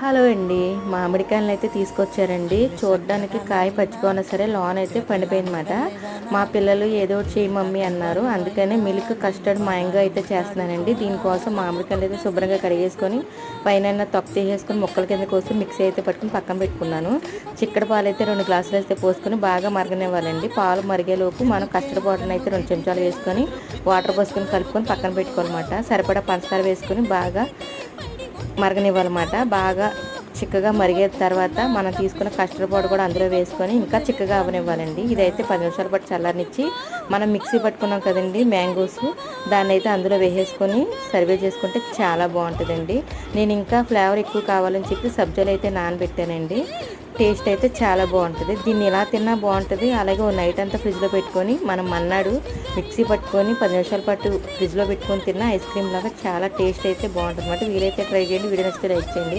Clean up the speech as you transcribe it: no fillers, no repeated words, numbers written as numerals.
Hello అండి. మామిడికాయలను అయితే తీసుకొచ్చారండి. చూడడానికి కాయ పచ్చిగా ఉన్నా సరే లోన అయితే పండిపోయిందన్నమాట. మా పిల్లలు ఏదో ఒకటి చేయి మమ్మీ అన్నారు. అందుకనే మిల్క్ కస్టర్డ్ మ్యాంగో అయితే చేస్తున్నానండి. దీనికోసం మామిడికాయలు అయితే శుభ్రంగా కడిగేసుకొని పైన తొక్క తీసేసుకొని ముక్కల కింద కోసి మిక్సీ అయితే పట్టుకుని పక్కన పెట్టుకున్నాను. చిక్కడి పాలు అయితే 2 గ్లాసులు అయితే పోసుకొని బాగా మరగనివ్వాలండి. పాలు మరిగేలోపు మనం కస్టర్డ్ పౌడర్ని అయితే 2 చెంచాలు వేసుకొని వాటర్ పోసుకొని కలుపుకొని పక్కన పెట్టుకోవాలన్నమాట. సరిపడా పంచదార వేసుకొని బాగా మరగనివ్వాలన్నమాట. బాగా చిక్కగా మరిగే తర్వాత మనం తీసుకున్న కస్టర్డ్ పౌడర్ కూడా అందులో వేసుకొని ఇంకా చిక్కగా అవనివ్వాలండి. ఇదైతే 10 నిమిషాల పాటు చల్లారనిచ్చి మనం మిక్సీ పట్టుకున్నాం కదండి మ్యాంగోస్, దాన్ని అయితే అందులో వేసేసుకొని సర్వ్ చేసుకుంటే చాలా బాగుంటుందండి. నేను ఇంకా ఫ్లేవర్ ఎక్కువ కావాలని చెప్పి సబ్జాలు అయితే నానబెట్టానండి. టేస్ట్ అయితే చాలా బాగుంటుంది. దీన్ని ఇలా తిన్నా బాగుంటుంది. అలాగే నైట్ అంతా ఫ్రిడ్జ్లో పెట్టుకొని మనం మన్నాడు మిక్సీ పట్టుకొని 10 నిమిషాల పాటు ఫ్రిడ్జ్లో పెట్టుకొని తిన్న ఐస్ క్రీమ్ లాగా చాలా టేస్ట్ అయితే బాగుంటుంది అన్నమాట. వీలైతే ట్రై చేయండి. వీడియో నచ్చితే లైక్ చేయండి.